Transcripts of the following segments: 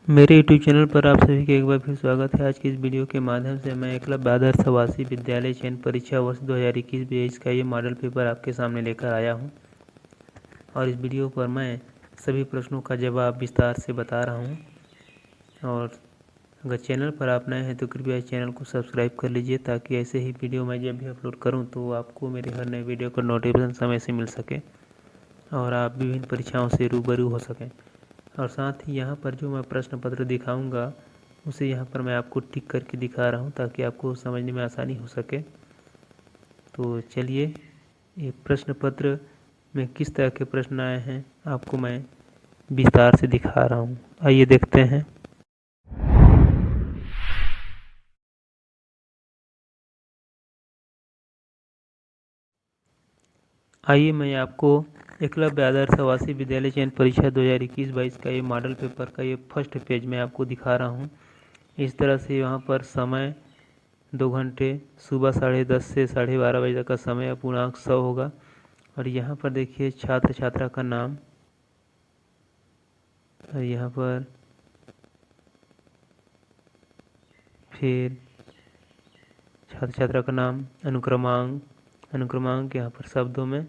मेरे YouTube channel पर आप सभी का एक बार फिर स्वागत है। आज की इस वीडियो के माध्यम से मैं एकलव्य आदर्श आवासीय विद्यालय चयन परीक्षा वर्ष 2021-22 का ये मॉडल पेपर आपके सामने लेकर आया हूँ और इस वीडियो पर मैं सभी प्रश्नों का जवाब विस्तार से बता रहा हूँ। और अगर चैनल पर आप नए हैं तो कृपया इस चैनल को सब्सक्राइब कर लीजिए ताकि ऐसे ही वीडियो मैं जब भी अपलोड करूँ तो आपको मेरे हर नए वीडियो का नोटिफिकेशन समय से मिल सके और आप विभिन्न परीक्षाओं से रूबरू हो सकें। और साथ ही यहाँ पर जो मैं प्रश्न पत्र दिखाऊंगा उसे यहाँ पर मैं आपको टिक करके दिखा रहा हूँ ताकि आपको समझने में आसानी हो सके। तो चलिए, ये प्रश्न पत्र में किस तरह के प्रश्न आए हैं आपको मैं विस्तार से दिखा रहा हूँ। आइए देखते हैं। आइए मैं आपको एकलव्य आदर्श आवासीय विद्यालय चयन परीक्षा 2021-22 का ये मॉडल पेपर का ये फर्स्ट पेज में आपको दिखा रहा हूँ। इस तरह से यहाँ पर समय 2 घंटे, सुबह 10:30 से 12:30 बजे तक का समय, पूर्णांक 100 होगा। और यहाँ पर देखिए छात्र छात्रा का नाम, और यहाँ पर फिर छात्र छात्रा का नाम, अनुक्रमांक यहाँ पर शब्दों में,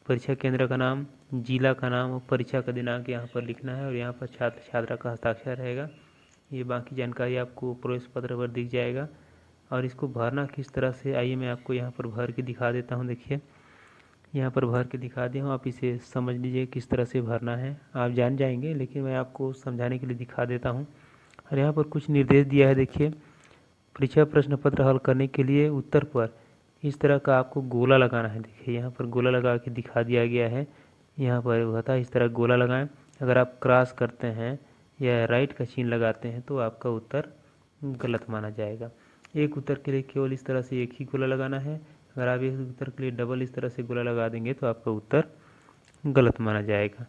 परीक्षा केंद्र का नाम, जिला का नाम और परीक्षा का दिनांक यहाँ पर लिखना है। और यहाँ पर छात्र छात्रा का हस्ताक्षर रहेगा। ये बाकी जानकारी आपको प्रवेश पत्र पर दिख जाएगा। और इसको भरना किस तरह से, आइए मैं आपको यहाँ पर भर के दिखा देता हूँ। देखिए यहाँ पर भर के दिखा दिया हूँ, आप इसे समझ लीजिए किस तरह से भरना है। आप जान जाएंगे लेकिन मैं आपको समझाने के लिए दिखा देता हूँ। और यहाँ पर कुछ निर्देश दिया है। देखिए, परीक्षा प्रश्न पत्र हल करने के लिए उत्तर पर इस तरह का आपको गोला लगाना है। देखिए यहाँ पर गोला लगा के दिखा दिया गया है। यहाँ पर होता है इस तरह गोला लगाएं। अगर आप क्रॉस करते हैं या राइट का चिन्ह लगाते हैं तो आपका उत्तर गलत माना जाएगा। एक उत्तर के लिए केवल इस तरह से एक ही गोला लगाना है। अगर आप एक उत्तर के लिए डबल इस तरह से गोला लगा देंगे तो आपका उत्तर गलत माना जाएगा।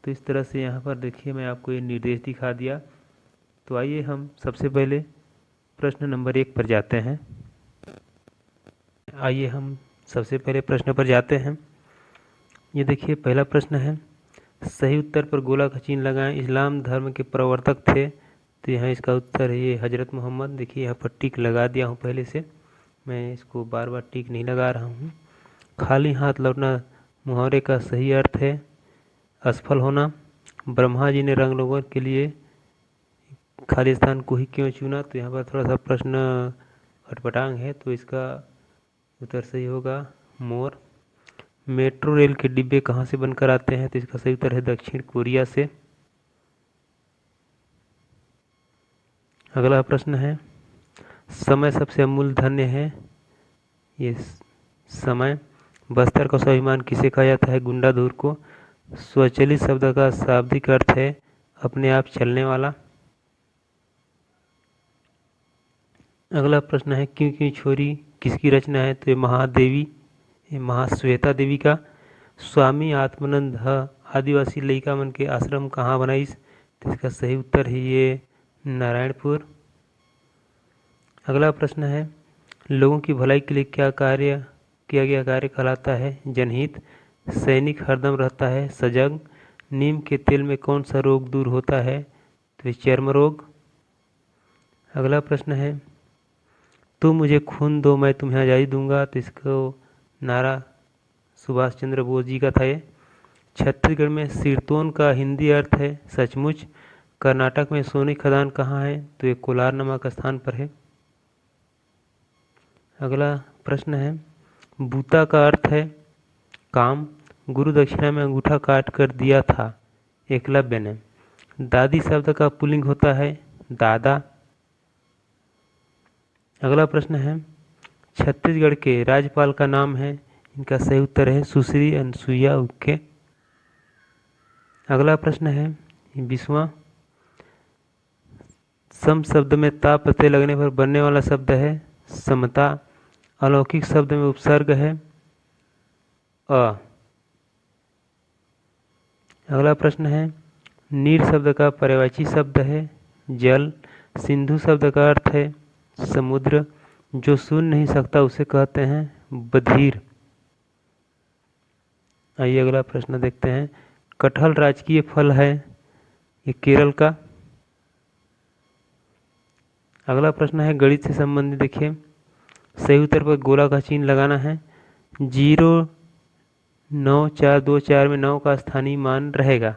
तो इस तरह से यहाँ पर देखिए मैं आपको ये निर्देश दिखा दिया। तो आइए हम सबसे पहले प्रश्न नंबर 1 पर जाते हैं। आइए हम सबसे पहले प्रश्न पर जाते हैं। ये देखिए पहला प्रश्न है, सही उत्तर पर गोला का चिन्ह लगाएं। इस्लाम धर्म के प्रवर्तक थे। तो यहाँ इसका उत्तर है ये हज़रत मोहम्मद। देखिए यहाँ पर टिक लगा दिया हूँ पहले से, मैं इसको बार बार टिक नहीं लगा रहा हूँ। खाली हाथ लौटना मुहावरे का सही अर्थ है असफल होना। ब्रह्मा जी ने रंग रोगन के लिए खाली स्थान को ही क्यों चुना। तो यहाँ पर थोड़ा सा प्रश्न अटपटांग है, तो इसका उत्तर सही होगा मोर। मेट्रो रेल के डिब्बे कहाँ से बनकर आते हैं। तो इसका सही उत्तर है दक्षिण कोरिया से। अगला प्रश्न है, समय सबसे अमूल्य धन्य है। ये समय। बस्तर का स्वाभिमान किसे कहा जाता है। गुंडाधुर को। स्वचालित शब्द का शाब्दिक अर्थ है अपने आप चलने वाला। अगला प्रश्न है, क्यों क्यों छोरी किसकी रचना है। तो ये महादेवी, महाश्वेता देवी का। स्वामी आत्मानंद आदिवासी लड़का मन के आश्रम कहाँ बनाइस। तो इसका सही उत्तर है ये नारायणपुर। अगला प्रश्न है, लोगों की भलाई के लिए क्या कार्य किया गया कार्य कहलाता है। जनहित। सैनिक हरदम रहता है सजग। नीम के तेल में कौन सा रोग दूर होता है। तो ये चर्म रोग। अगला प्रश्न है, तुम मुझे खून दो मैं तुम्हें आज़ादी दूंगा। तो इसको नारा सुभाष चंद्र बोस जी का था ये। छत्तीसगढ़ में सिरतोन का हिंदी अर्थ है सचमुच। कर्नाटक में सोने खदान कहाँ है। तो ये कोलार नामक स्थान पर है। अगला प्रश्न है, बूता का अर्थ है काम। गुरु दक्षिणा में अंगूठा काट कर दिया था एकलव्य ने। दादी शब्द का पुल्लिंग होता है दादा। अगला प्रश्न है, छत्तीसगढ़ के राज्यपाल का नाम है। इनका सही उत्तर है सुश्री अनसुईया उइके। अगला प्रश्न है 20वां, सम शब्द में ता प्रत्यय लगने पर बनने वाला शब्द है समता। अलौकिक शब्द में उपसर्ग है अ। अगला प्रश्न है, नीर शब्द का पर्यायवाची शब्द है जल। सिंधु शब्द का अर्थ है समुद्र। जो सुन नहीं सकता उसे कहते हैं बधिर। आइए अगला प्रश्न देखते हैं, कटहल राजकीय फल है ये केरल का। अगला प्रश्न है गणित से संबंधित। देखिए सही उत्तर पर गोला का चिन्ह लगाना है। 09424 में 9 का स्थानीय मान रहेगा,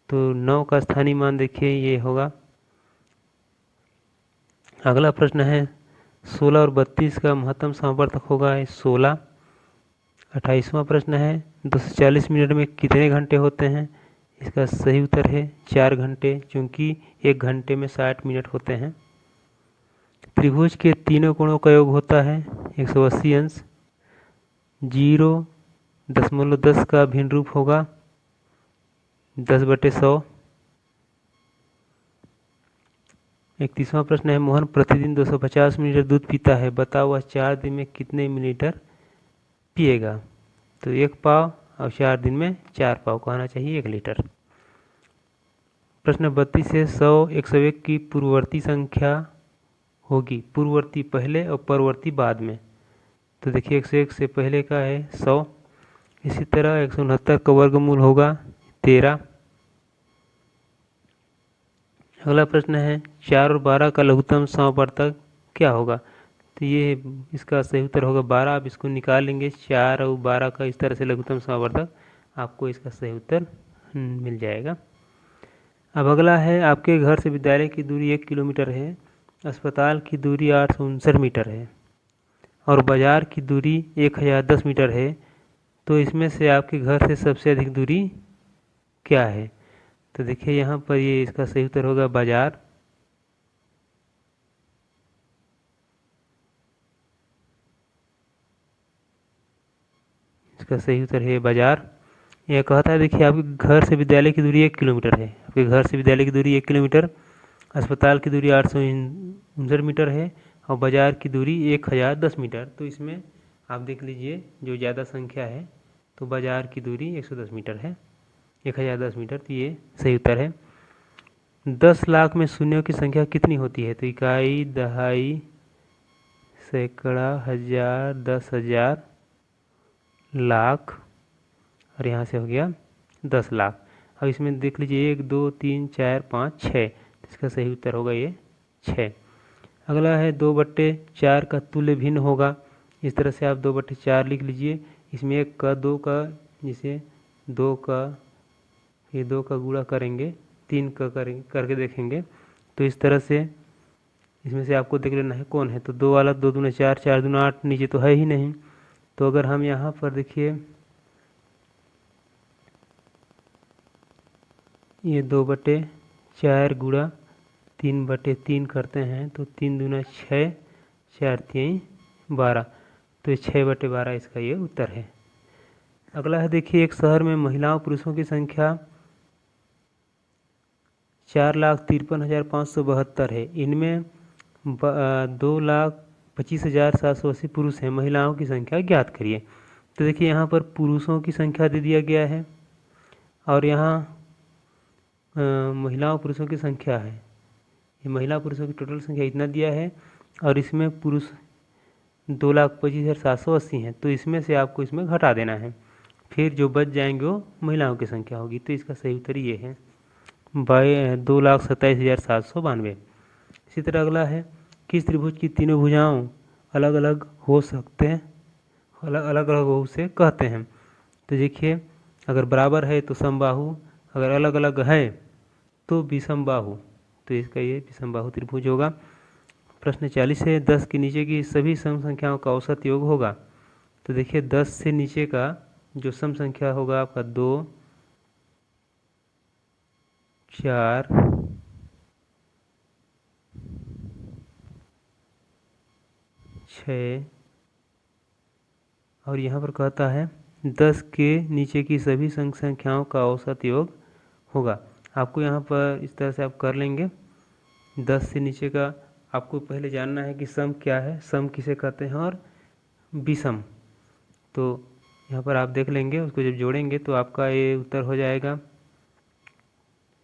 तो 9 का स्थानीय मान देखिए ये होगा। अगला प्रश्न है 16 और 32 का महत्तम समावर्तक होगा 16। 28वां प्रश्न है 240 मिनट में कितने घंटे होते हैं? इसका सही उत्तर है 4 घंटे, क्योंकि 1 घंटे में 60 मिनट होते हैं। त्रिभुज के तीनों कोणों का योग होता है 180 अंश। 0.10 का भिन्न रूप होगा 10/100। 31वां प्रश्न है मोहन प्रतिदिन 250 मिलीलीटर दूध पीता है, बताओ वह 4 दिन में कितने मिलीलीटर पिएगा? तो 1 पाव और 4 दिन में 4 पाव का आना चाहिए 1 लीटर। प्रश्न 32 से 100 101 की पूर्ववर्ती संख्या होगी, पूर्ववर्ती पहले और परवर्ती बाद में। तो देखिए 101 से पहले का है 100। इसी तरह 169 का वर्गमूल होगा 13। अगला प्रश्न है 4 और 12 का लघुत्तम समावर्तक क्या होगा? तो ये इसका सही उत्तर होगा 12। आप इसको निकाल लेंगे 4 और 12 का इस तरह से लघुत्तम समावर्तक, आपको इसका सही उत्तर मिल जाएगा। अब अगला है आपके घर से विद्यालय की दूरी 1 किलोमीटर है, अस्पताल की दूरी 869 मीटर है और बाजार की दूरी 1010 मीटर है, तो इसमें से आपके घर से सबसे अधिक दूरी क्या है? तो देखिए यहाँ पर ये इसका सही उत्तर होगा बाजार। इसका सही उत्तर है बाजार। यह कहता है देखिए आपके घर से विद्यालय की दूरी 1 किलोमीटर है, आपके घर से विद्यालय की दूरी 1 किलोमीटर, अस्पताल की दूरी 869 मीटर है और बाजार की दूरी 1010 मीटर। तो इसमें आप देख लीजिए जो ज़्यादा संख्या है तो बाजार की दूरी 110 मीटर है, 1010 मीटर, तो ये सही उत्तर है। 10 लाख में शून्यों की संख्या कितनी होती है? तो इकाई, दहाई, सैकड़ा, हजार, 10,000, लाख और यहाँ से हो गया 10 लाख। अब इसमें देख लीजिए 1 2 3 4 5 6, इसका सही उत्तर होगा ये 6। अगला है 2/4 का तुल्य भिन्न होगा। इस तरह से आप 2/4 लिख लीजिए। इसमें 1 का 2 का, जिसे 2 का ये 2 का गुणा करेंगे, 3 का करेंगे, करके देखेंगे। तो इस तरह से इसमें से आपको देख लेना है कौन है। तो 2 वाला 2 दूना 4, 4 दूना 8, नीचे तो है ही नहीं। तो अगर हम यहाँ पर देखिए ये 2/4 गुणा 3/3 करते हैं तो 3 दूना 6, 4 3 12, तो ये 6/12 इसका ये उत्तर है। अगला है देखिए एक शहर में महिलाओं पुरुषों की संख्या 4,53,572 है। इनमें 2,25,780 पुरुष हैं, महिलाओं की संख्या ज्ञात करिए। तो देखिए यहाँ पर पुरुषों की संख्या दे दिया गया है और यहाँ महिलाओं पुरुषों की संख्या है। ये महिला पुरुषों की टोटल संख्या इतना दिया है और इसमें पुरुष 2,25,780 हैं, तो इसमें से आपको इसमें घटा देना है, फिर जो बच जाएंगे वो महिलाओं की संख्या होगी। तो इसका सही उत्तर ये है 2,27,792। इसी तरह अगला है किस त्रिभुज की तीनों भुजाओं अलग अलग हो सकते हैं, अलग अलग हो उसे कहते हैं? तो देखिए अगर बराबर है तो समबाहु, अगर अलग अलग है तो विषमबाहु, तो इसका ये विषमबाहु त्रिभुज होगा। प्रश्न 40 है 10 के नीचे की सभी सम संख्याओं का औसत योग होगा। तो देखिए 10 से नीचे का जो सम संख्या होगा आपका 2, 4, 6 और यहाँ पर कहता है 10 के नीचे की सभी संख्याओं का औसत योग होगा। आपको यहाँ पर इस तरह से आप कर लेंगे। 10 से नीचे का आपको पहले जानना है कि सम क्या है, सम किसे कहते हैं और विषम। तो यहाँ पर आप देख लेंगे, उसको जब जोड़ेंगे तो आपका ये उत्तर हो जाएगा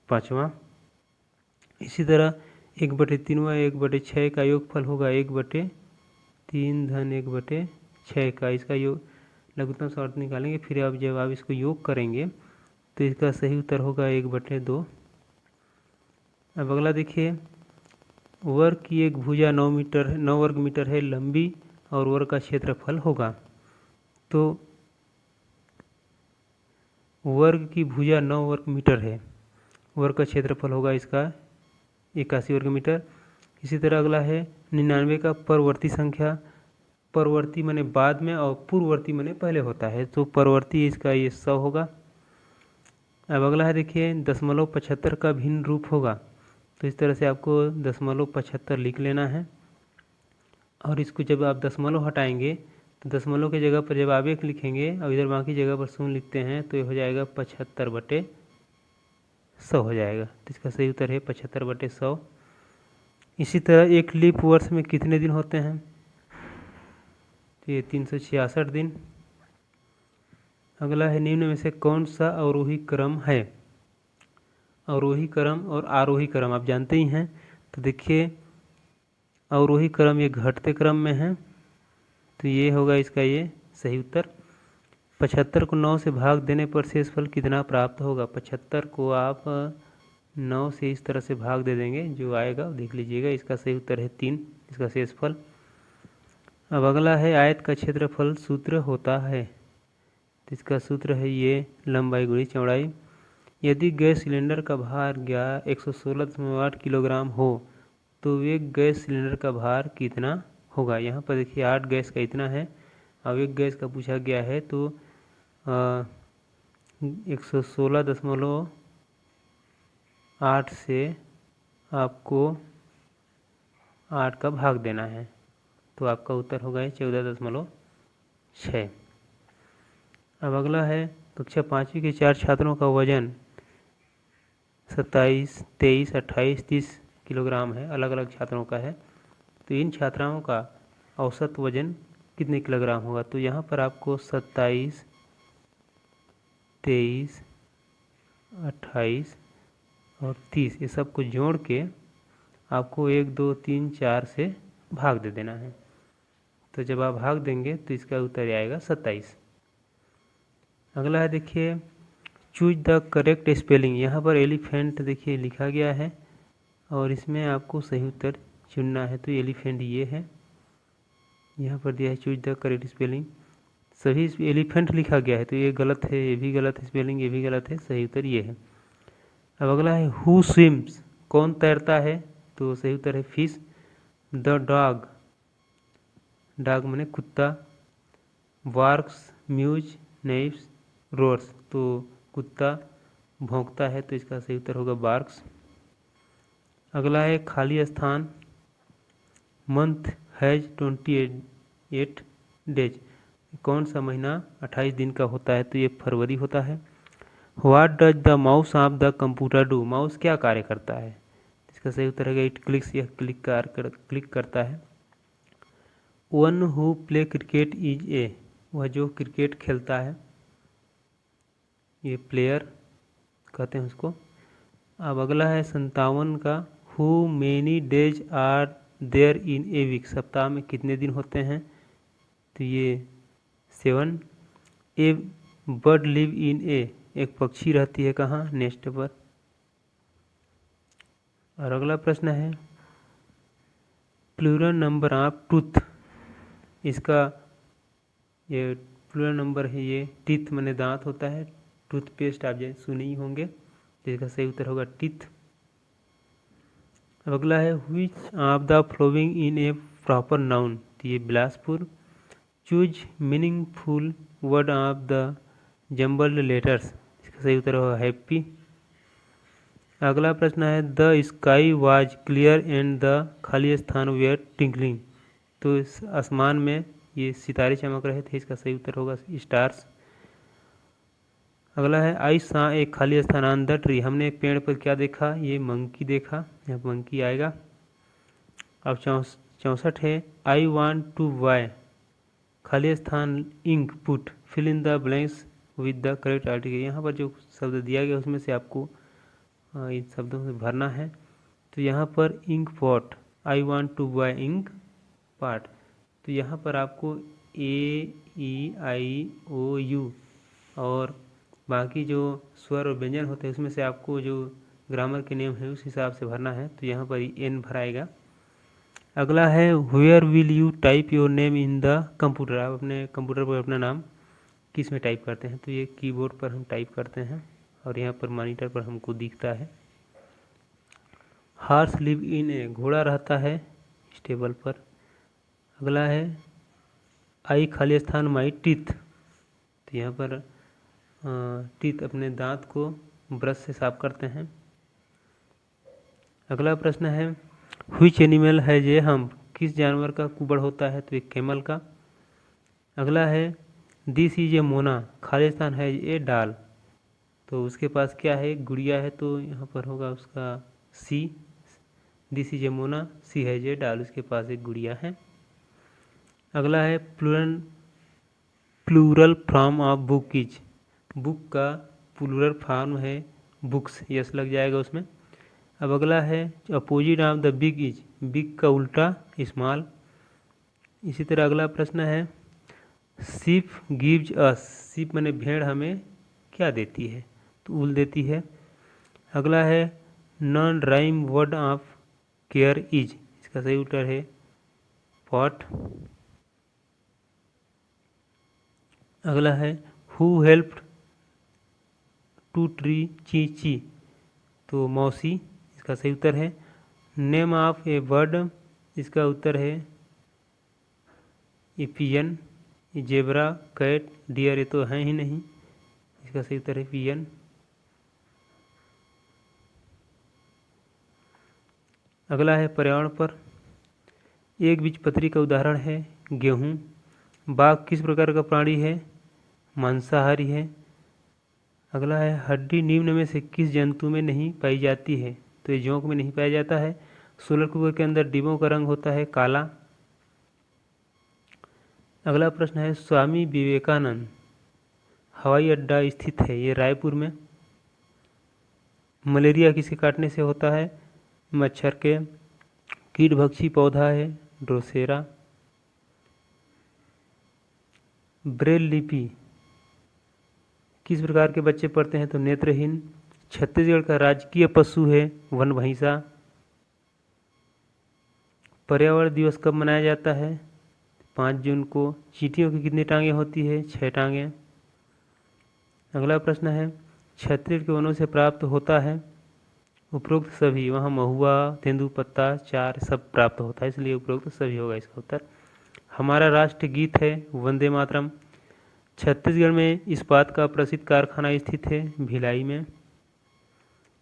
5वां। इसी तरह 1/3 1/6 का योगफल होगा 1/3 धन 1/6 का, इसका योग लघुत्तम समावर्तक निकालेंगे। फिर आप जब आप इसको योग करेंगे तो इसका सही उत्तर होगा 1/2। अब अगला देखिए वर्ग की एक भुजा 9 वर्ग मीटर है लंबी और वर्ग का क्षेत्रफल होगा। तो वर्ग की भुजा 9 वर्ग मीटर है, वर्ग का क्षेत्रफल होगा इसका 81 वर्ग मीटर। इसी तरह अगला है 99 का परवर्ती संख्या, परवर्ती माने बाद में और पूर्ववर्ती माने पहले होता है, तो परवर्ती इसका ये 100 होगा। अब अगला है देखिए 0.75 का भिन्न रूप होगा, तो इस तरह से आपको 0.75 लिख लेना है। और इसको जब आप दशमलव हटाएंगे तो दशमलव की जगह पर जब आप 1 लिखेंगे और इधर बाकी जगह पर 0 लिखते हैं तो ये हो जाएगा 75/100 हो जाएगा। तो इसका सही उत्तर है 75/100। इसी तरह एक लीप वर्ष में कितने दिन होते हैं? तो ये 366 दिन। अगला है निम्न में से कौन सा अवरोही क्रम है? अवरोही क्रम और आरोही क्रम आप जानते ही हैं। तो देखिए अवरोही क्रम ये घटते क्रम में है, तो ये होगा इसका ये सही उत्तर। 75 को 9 से भाग देने पर शेषफल कितना प्राप्त होगा? 75 को आप 9 से इस तरह से भाग दे देंगे, जो आएगा देख लीजिएगा। इसका सही उत्तर है 3, इसका शेषफल। अब अगला है आयत का क्षेत्रफल सूत्र होता है, तो इसका सूत्र है ये लंबाई गुणी चौड़ाई। यदि गैस सिलेंडर का भार 116.8 किलोग्राम हो तो एक गैस सिलेंडर का भार कितना होगा? यहाँ पर देखिए 8 गैस का इतना है, अब एक गैस का पूछा गया है, तो 116.8 से आपको 8 का भाग देना है, तो आपका उत्तर होगा 14.6। अब अगला है कक्षा 5वीं के 4 छात्रों का वजन 27, 23, 28, 30 किलोग्राम है, अलग अलग छात्रों का है। तो इन छात्राओं का औसत वजन कितने किलोग्राम होगा? तो यहाँ पर आपको 27, 23, 28 और 30 ये सब को जोड़ के आपको 1, 2, 3, 4 से भाग दे देना है। तो जब आप भाग देंगे तो इसका उत्तर आएगा 27। अगला है देखिए चूज द करेक्ट स्पेलिंग। यहाँ पर एलिफेंट देखिए लिखा गया है और इसमें आपको सही उत्तर चुनना है, तो एलिफेंट ये है, यहाँ पर दिया है चूज द करेक्ट स्पेलिंग। सभी एलिफेंट लिखा गया है, तो ये गलत है, ये भी गलत है स्पेलिंग, ये भी गलत है, सही उत्तर ये है। अब अगला है हु स्विम्स, कौन तैरता है? तो सही उत्तर है फिश। द डॉग, डॉग माने कुत्ता। बार्क्स, म्यूज, नेप्स, रोर्स, तो कुत्ता भौंकता है, तो इसका सही उत्तर होगा बार्क्स। अगला है खाली स्थान। मंथ हैज 28 डेज, कौन सा महीना 28 दिन का होता है? तो ये फरवरी होता है। What does the mouse of the computer do, mouse क्या कार्य करता है? इसका सही उत्तर है इट क्लिक्स, यह क्लिक करता है। One who play cricket is a, वह जो क्रिकेट खेलता है, ये प्लेयर कहते हैं उसको। अब अगला है 57 का who many days are there in a week, सप्ताह में कितने दिन होते हैं? तो ये 7। ए बर्ड लिव इन ए, एक पक्षी रहती है कहाँ? नेस्ट पर। और अगला प्रश्न है प्लूरल नंबर ऑफ टूथ, इसका ये प्लूरल नंबर है, ये टीथ माने दांत होता है, टूथपेस्ट आप जैसे सुने ही होंगे, जिसका सही उत्तर होगा टीथ। अब अगला है which of the following in a proper noun, तो ये Bilaspur. Choose meaningful word of the jumbled letters, इसका सही उत्तर होगा हैप्पी। अगला प्रश्न है the sky was clear and the खाली स्थान वेयर टिंकलिंग, तो इस आसमान में ये सितारे चमक रहे थे, इसका सही उत्तर होगा स्टार्स। अगला है आई सा एक खाली स्थान ऑन द ट्री, हमने एक पेड़ पर क्या देखा? ये मंकी देखा, यहाँ मंकी आएगा। अब 64 है आई वांट टू बाय, खाली स्थान ink pot fill in the blanks with the correct article, यहाँ पर जो शब्द दिया गया उसमें से आपको इन शब्दों से भरना है। तो यहाँ पर ink pot, I want to buy ink pot, तो यहाँ पर आपको ए ई आई ओ यू और बाकी जो स्वर और व्यंजन होते हैं उसमें से आपको जो ग्रामर के नियम है उस हिसाब से भरना है। तो यहाँ पर एन भराएगा, अगला है where will you type your name in the computer. आप अपने कंप्यूटर पर अपना नाम किस में टाइप करते हैं? तो ये कीबोर्ड पर हम टाइप करते हैं और यहाँ पर मॉनिटर पर हमको दिखता है। हॉर्स लिव इन ए, घोड़ा रहता है स्टेबल पर। अगला है आई खाली स्थान माई टीथ, तो यहाँ पर टीथ अपने दांत को ब्रश से साफ करते हैं। अगला प्रश्न है व्हिच एनिमल है जे हम, किस जानवर का कुबड़ होता है? तो एक कैमल का। अगला है दिस इज ए मोना, खाली स्थान है ए डाल, तो उसके पास क्या है? गुड़िया है, तो यहाँ पर होगा उसका सी। दिस इज ए मोना, सी है जे डाल, उसके पास एक गुड़िया है। अगला है plural form of book is, book का प्लूरल फॉर्म है बुक्स, यस लग जाएगा उसमें। अब अगला है opposite of the big is, big का उल्टा स्मॉल। इसी तरह अगला प्रश्न है सीप गिव्स अस, सीप मैंने भेड़ हमें क्या देती है? तो ऊल देती है। अगला है non rhyme word of care is, इसका सही उत्तर है पॉट। अगला है हु हेल्प्ड टू ट्री ची, तो मौसी, इसका सही उत्तर है। नेम ऑफ ए बर्ड, इसका उत्तर है पिजन। जेबरा, कैट, डियर ये तो हैं ही नहीं, इसका सही उत्तर है पिजन। अगला है पर्यावरण पर, एक बीजपत्री का उदाहरण है गेहूँ। बाघ किस प्रकार का प्राणी है? मांसाहारी है। अगला है हड्डी निम्न में से किस जंतु में नहीं पाई जाती है? तो ये जोंक में नहीं पाया जाता है। सोलर कुकर के अंदर डिब्बों का रंग होता है काला। अगला प्रश्न है स्वामी विवेकानंद हवाई अड्डा स्थित है, ये रायपुर में। मलेरिया किसे काटने से होता है? मच्छर के। कीटभक्षी पौधा है ड्रोसेरा। ब्रेल लिपि किस प्रकार के बच्चे पढ़ते हैं? तो नेत्रहीन। छत्तीसगढ़ का राजकीय पशु है वन भैंसा। पर्यावरण दिवस कब मनाया जाता है? 5 जून को। चींटियों की कितनी टांगें होती है? 6 टांगें। अगला प्रश्न है छत्तीसगढ़ के वनों से प्राप्त होता है? उपरोक्त सभी, वहाँ महुआ, तेंदुपत्ता, चार सब प्राप्त होता है, इसलिए उपरोक्त सभी होगा इसका उत्तर। हमारा राष्ट्रीय गीत है वंदे मातरम। छत्तीसगढ़ में इस्पात का प्रसिद्ध कारखाना स्थित है भिलाई में।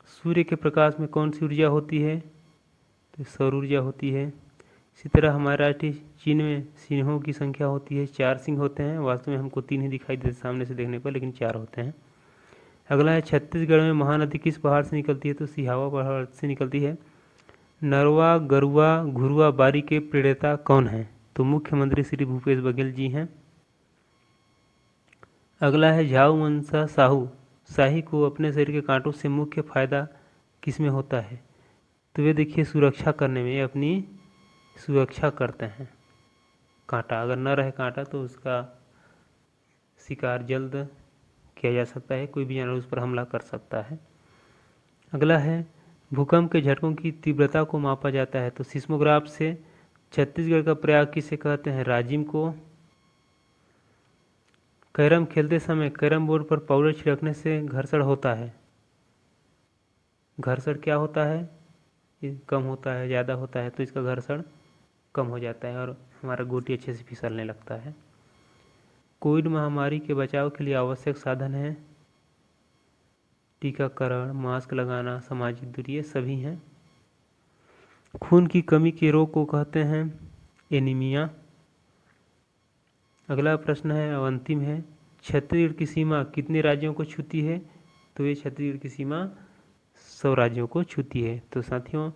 सूर्य के प्रकाश में कौन सी ऊर्जा होती है? तो सौर ऊर्जा होती है। इसी तरह हमारे राष्ट्रीय चिन्ह में सिंहों की संख्या होती है, 4 सिंह होते हैं। वास्तव में हमको 3 ही दिखाई देते सामने से देखने पर, लेकिन 4 होते हैं। अगला है छत्तीसगढ़ में महानदी किस पहाड़ से निकलती है? तो सिहावा पहाड़ से निकलती है। नरवा, गरुआ, घुरुआ बारी के प्रणेता कौन है? तो मुख्यमंत्री श्री भूपेश बघेल जी हैं। अगला है झाऊ मनसा साहू, शाही को अपने शरीर के कांटों से मुख्य फायदा किस में होता है? तो वे देखिए सुरक्षा करने में, ये अपनी सुरक्षा करते हैं। कांटा अगर न रहे कांटा तो उसका शिकार जल्द किया जा सकता है, कोई भी जानवर उस पर हमला कर सकता है। अगला है भूकंप के झटकों की तीव्रता को मापा जाता है? तो सिस्मोग्राफ से। छत्तीसगढ़ का प्रयाग किसे कहते हैं? राजिम को। कैरम खेलते समय कैरम बोर्ड पर पाउडर छिड़कने से घर्षण होता है? घर्षण क्या होता है? कम होता है, ज़्यादा होता है? तो इसका घर्षण कम हो जाता है और हमारा गोटी अच्छे से फिसलने लगता है। कोविड महामारी के बचाव के लिए आवश्यक साधन हैं टीकाकरण, मास्क लगाना, सामाजिक दूरी, ये सभी हैं। खून की कमी के रोग को कहते हैं एनीमिया। अगला प्रश्न है और अंतिम है छत्तीसगढ़ की सीमा कितने राज्यों को छूती है? तो ये छत्तीसगढ़ की सीमा 100 राज्यों को छूती है। तो साथियों,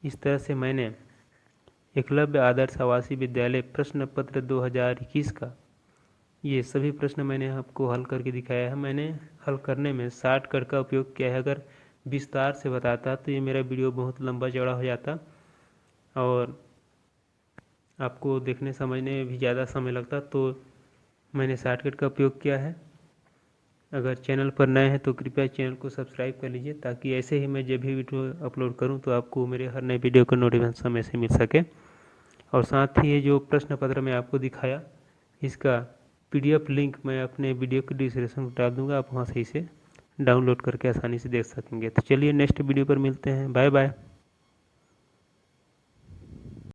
इस तरह से मैंने एकलव्य आदर्श आवासीय विद्यालय प्रश्न पत्र 2021 का ये सभी प्रश्न मैंने आपको हल करके दिखाया है। मैंने हल करने में शॉर्टकट का उपयोग किया है। अगर विस्तार से बताता तो ये मेरा वीडियो बहुत लंबा चौड़ा हो जाता और आपको देखने समझने में भी ज़्यादा समय लगता, तो मैंने शॉर्टकट का उपयोग किया है। अगर चैनल पर नए हैं तो कृपया चैनल को सब्सक्राइब कर लीजिए, ताकि ऐसे ही मैं जब भी वीडियो अपलोड करूं तो आपको मेरे हर नए वीडियो का नोटिफिकेशन समय से मिल सके। और साथ ही ये जो प्रश्न पत्र मैं आपको दिखाया, इसका PDF लिंक मैं अपने वीडियो के डिस्क्रिप्शन में डाल दूंगा, आप वहाँ से इसे डाउनलोड करके आसानी से देख सकेंगे। तो चलिए नेक्स्ट वीडियो पर मिलते हैं, बाय बाय।